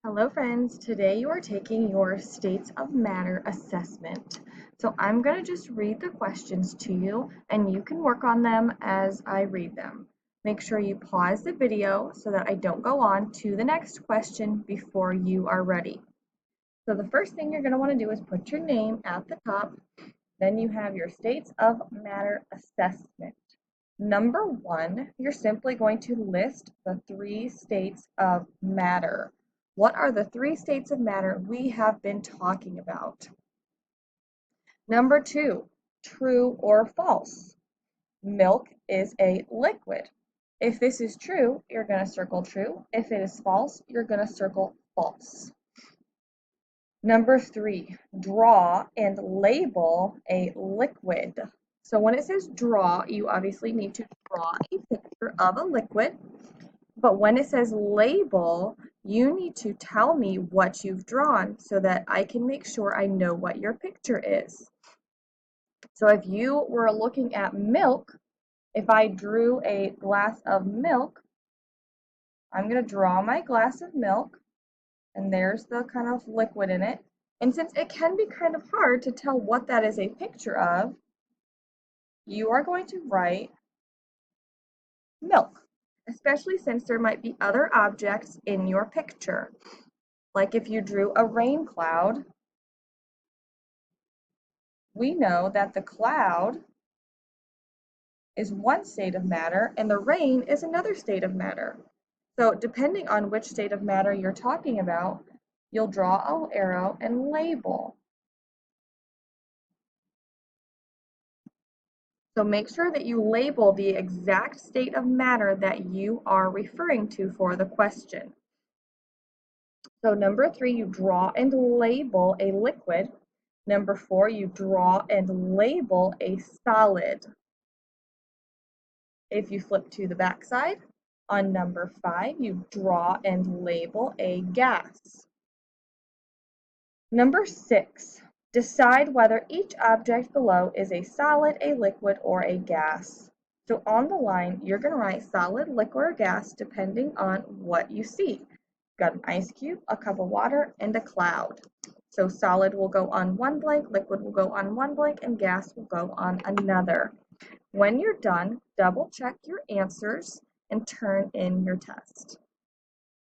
Hello friends, today you are taking your States of Matter assessment. So I'm going to just read the questions to you and you can work on them as I read them. Make sure you pause the video so that I don't go on to the next question before you are ready. So the first thing you're going to want to do is put your name at the top. Then you have your States of Matter assessment. Number one, you're simply going to list the three states of matter. What are the three states of matter we have been talking about? Number two, true or false. Milk is a liquid. If this is true, you're going to circle true. If it is false, you're going to circle false. Number three, draw and label a liquid. So when it says draw, you obviously need to draw a picture of a liquid. But when it says label, you need to tell me what you've drawn so that I can make sure I know what your picture is. So if you were looking at milk, if I drew a glass of milk, I'm going to draw my glass of milk, and there's the kind of liquid in it. And since it can be kind of hard to tell what that is a picture of, you are going to write milk, especially since there might be other objects in your picture. Like if you drew a rain cloud, we know that the cloud is one state of matter and the rain is another state of matter. So depending on which state of matter you're talking about, you'll draw an arrow and label. So make sure that you label the exact state of matter that you are referring to for the question. So number three, you draw and label a liquid. Number four, you draw and label a solid. If you flip to the back side, on number five, you draw and label a gas. Number six, decide whether each object below is a solid, a liquid, or a gas. So on the line, you're going to write solid, liquid, or gas depending on what you see. You've got an ice cube, a cup of water, and a cloud. So solid will go on one blank, liquid will go on one blank, and gas will go on another. When you're done, double check your answers and turn in your test.